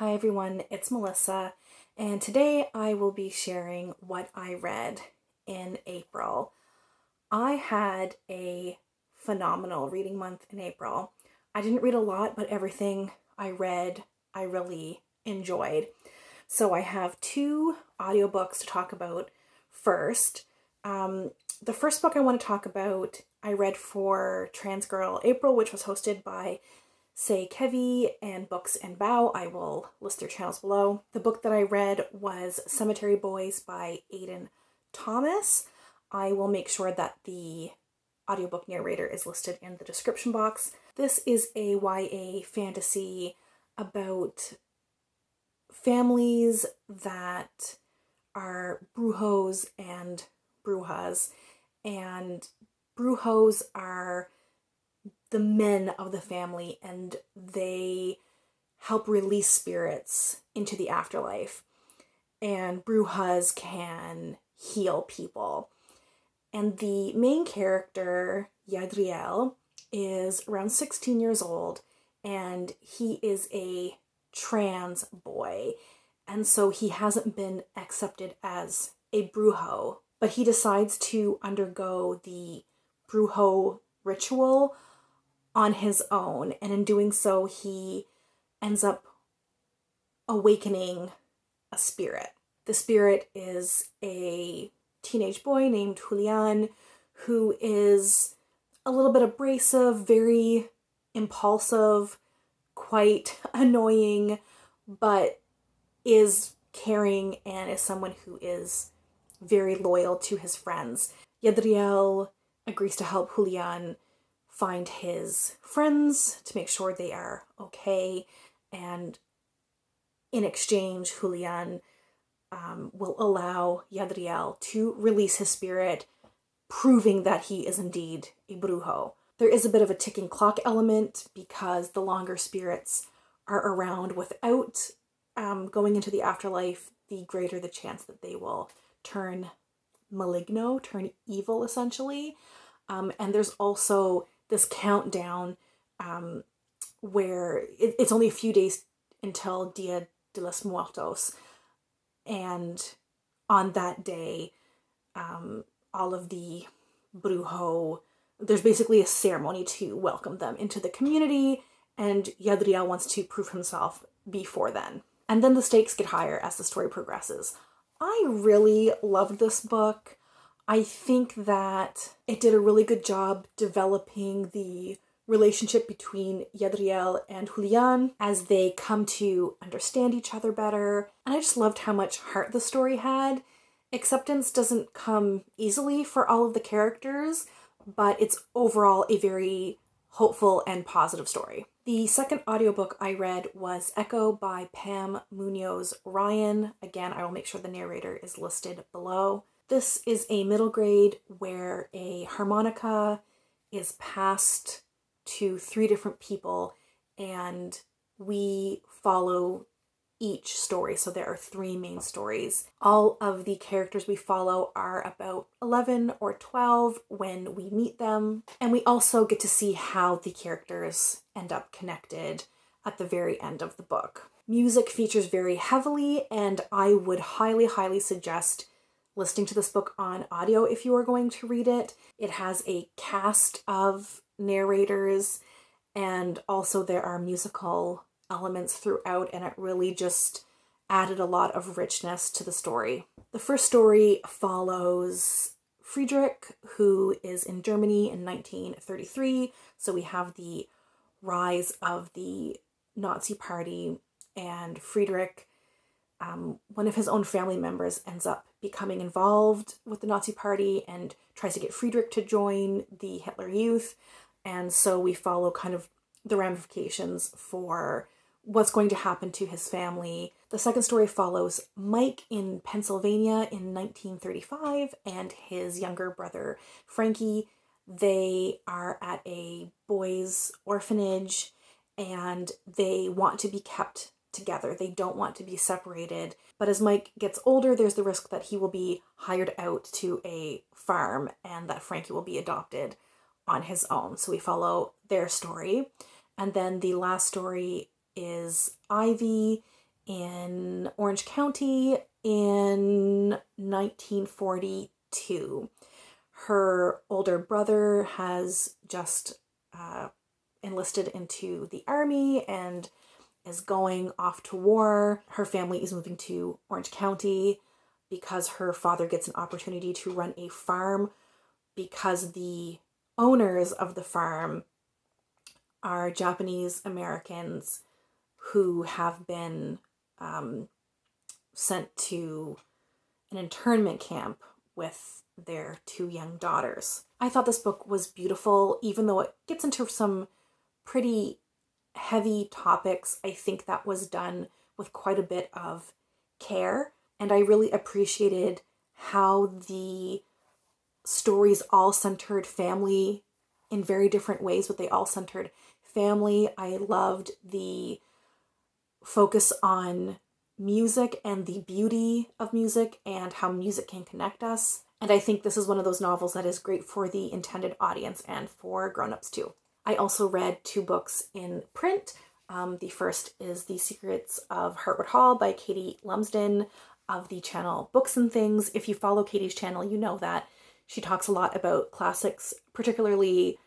Hi everyone, it's Melissa, and today I will be sharing what I read in April. I had a phenomenal reading month in April. I didn't read a lot, but everything I read I really enjoyed. So I have two audiobooks to talk about first. The first book I want to talk about I read for Trans Girl April, which was hosted by Say Kevi and Books and Bow. I will list their channels below. The book that I read was Cemetery Boys by Aiden Thomas. I will make sure that the audiobook narrator is listed in the description box. This is a YA fantasy about families that are brujos and brujas, and brujos are the men of the family, and they help release spirits into the afterlife, and brujas can heal people. And the main character, Yadriel, is around 16 years old, and he is a trans boy, and so he hasn't been accepted as a brujo, but he decides to undergo the brujo ritual on his own, and in doing so he ends up awakening a spirit. The spirit is a teenage boy named Julian, who is a little bit abrasive, very impulsive, quite annoying, but is caring and is someone who is very loyal to his friends. Yadriel agrees to help Julian find his friends to make sure they are okay, and in exchange Julian will allow Yadriel to release his spirit, proving that he is indeed a brujo. There is a bit of a ticking clock element because the longer spirits are around without going into the afterlife, the greater the chance that they will turn maligno, turn evil essentially. And there's also this countdown where it's only a few days until Dia de los Muertos, and on that day all of the brujo, there's basically a ceremony to welcome them into the community, and Yadriel wants to prove himself before then. And then the stakes get higher as the story progresses. I really loved this book. I think that it did a really good job developing the relationship between Yadriel and Julian as they come to understand each other better. And I just loved how much heart the story had. Acceptance doesn't come easily for all of the characters, but it's overall a very hopeful and positive story. The second audiobook I read was Echo by Pam Muñoz Ryan. Again, I will make sure the narrator is listed below. This is a middle grade where a harmonica is passed to 3 different people, and we follow each story. So there are 3 main stories. All of the characters we follow are about 11 or 12 when we meet them, and we also get to see how the characters end up connected at the very end of the book. Music features very heavily, and I would highly suggest listening to this book on audio if you are going to read it. It has a cast of narrators, and also there are musical elements throughout, and it really just added a lot of richness to the story. The first story follows Friedrich, who is in Germany in 1933. So we have the rise of the Nazi Party, and Friedrich, one of his own family members, ends up becoming involved with the Nazi Party and tries to get Friedrich to join the Hitler Youth. And so we follow kind of the ramifications for what's going to happen to his family. The second story follows Mike in Pennsylvania in 1935 and his younger brother Frankie. They are at a boys' orphanage, and they want to be kept together. They don't want to be separated. But as Mike gets older, there's the risk that he will be hired out to a farm and that Frankie will be adopted on his own. So we follow their story. And then the last story is Ivy in Orange County in 1942. Her older brother has just enlisted into the army and is going off to war. Her family is moving to Orange County because her father gets an opportunity to run a farm, because the owners of the farm are Japanese Americans who have been sent to an internment camp with their 2 young daughters. I thought this book was beautiful, even though it gets into some pretty heavy topics. I think that was done with quite a bit of care, and I really appreciated how the stories all centered family in very different ways, but they all centered family. I loved the focus on music and the beauty of music and how music can connect us. And I think this is one of those novels that is great for the intended audience and for grown-ups too. I also read 2 books in print. The first is The Secrets of Heartwood Hall by Katie Lumsden of the channel Books and Things. If you follow Katie's channel, you know that she talks a lot about classics, particularly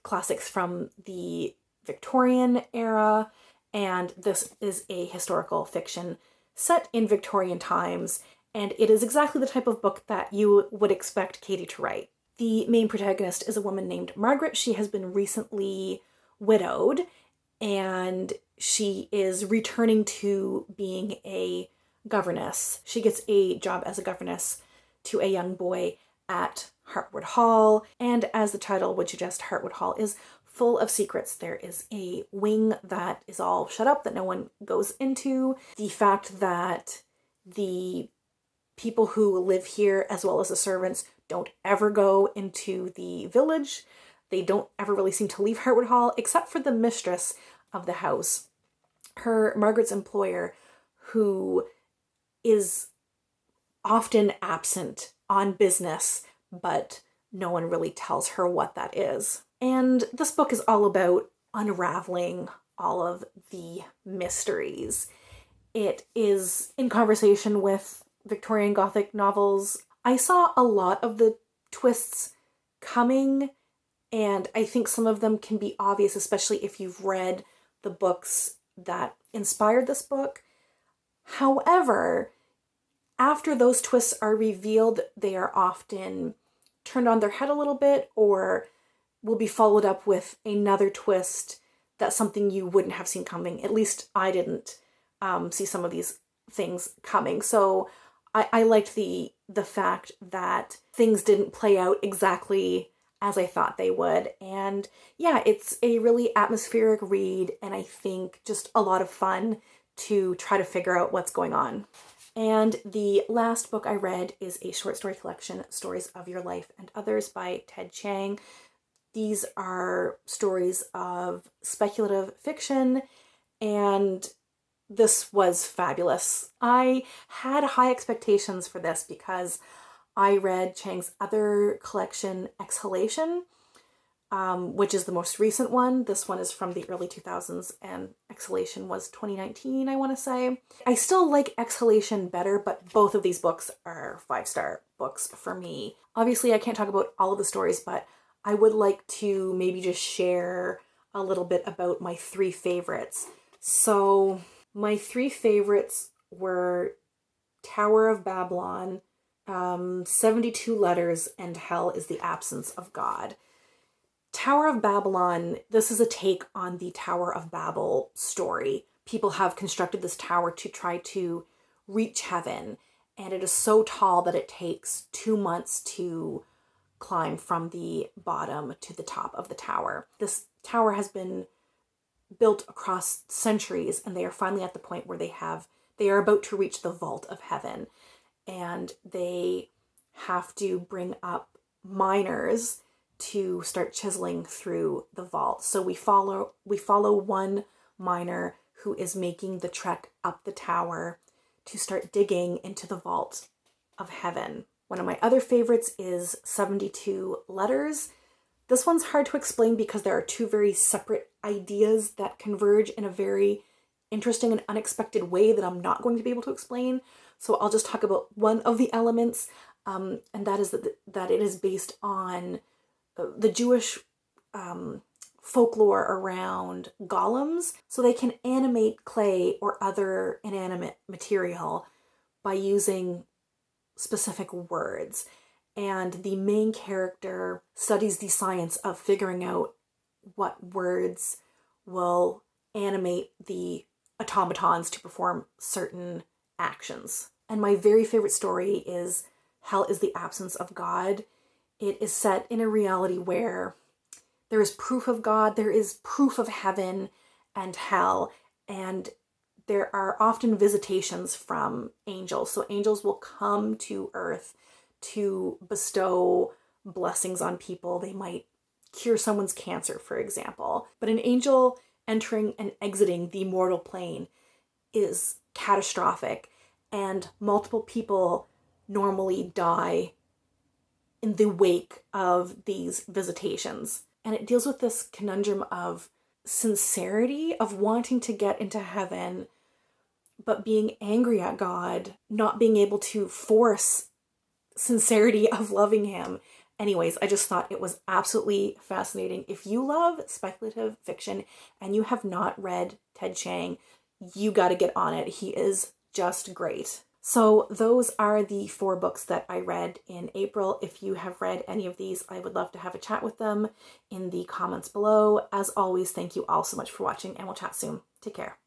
classics from the Victorian era. And this is a historical fiction set in Victorian times, and it is exactly the type of book that you would expect Katie to write. The main protagonist is a woman named Margaret. She has been recently widowed, and she is returning to being a governess. She gets a job as a governess to a young boy at Hartwood Hall, and as the title would suggest, Hartwood Hall is full of secrets. There is a wing that is all shut up that no one goes into. The fact that the people who live here, as well as the servants, don't ever go into the village. They don't ever really seem to leave Hartwood Hall, except for the mistress of the house, Margaret's employer, who is often absent on business, but no one really tells her what that is. And this book is all about unraveling all of the mysteries. It is in conversation with Victorian Gothic novels. I saw a lot of the twists coming, and I think some of them can be obvious, especially if you've read the books that inspired this book. However, after those twists are revealed, they are often turned on their head a little bit, or will be followed up with another twist that's something you wouldn't have seen coming. At least I didn't see some of these things coming. So I liked the fact that things didn't play out exactly as I thought they would. And yeah, it's a really atmospheric read, and I think just a lot of fun to try to figure out what's going on. And the last book I read is a short story collection, Stories of Your Life and Others by Ted Chiang. These are stories of speculative fiction, and this was fabulous. I had high expectations for this because I read Chiang's other collection, Exhalation, which is the most recent one. This one is from the early 2000s, and Exhalation was 2019, I want to say. I still like Exhalation better, but both of these books are 5-star books for me. Obviously, I can't talk about all of the stories, but I would like to maybe just share a little bit about my 3 favorites. So my 3 favorites were Tower of Babylon, 72 Letters, and Hell is the Absence of God. Tower of Babylon, this is a take on the Tower of Babel story. People have constructed this tower to try to reach heaven, and it is so tall that it takes 2 months to climb from the bottom to the top of the tower. This tower has been built across centuries, and they are finally at the point where they are about to reach the vault of heaven, and they have to bring up miners to start chiseling through the vault. So we follow one miner who is making the trek up the tower to start digging into the vault of heaven. One of my other favorites is 72 Letters. This one's hard to explain because there are 2 very separate ideas that converge in a very interesting and unexpected way that I'm not going to be able to explain. So I'll just talk about one of the elements, and that is that it is based on the Jewish folklore around golems. So they can animate clay or other inanimate material by using specific words. And the main character studies the science of figuring out what words will animate the automatons to perform certain actions. And my very favorite story is Hell is the Absence of God. It is set in a reality where there is proof of God, there is proof of heaven and hell, and there are often visitations from angels. So angels will come to earth to bestow blessings on people. They might cure someone's cancer, for example. But an angel entering and exiting the mortal plane is catastrophic, and multiple people normally die in the wake of these visitations. And it deals with this conundrum of sincerity, of wanting to get into heaven, but being angry at God, not being able to force sincerity of loving him. Anyways, I just thought it was absolutely fascinating. If you love speculative fiction and you have not read Ted Chiang, you got to get on it. He is just great. So those are the 4 books that I read in April. If you have read any of these, I would love to have a chat with them in the comments below. As always, thank you all so much for watching, and we'll chat soon. Take care.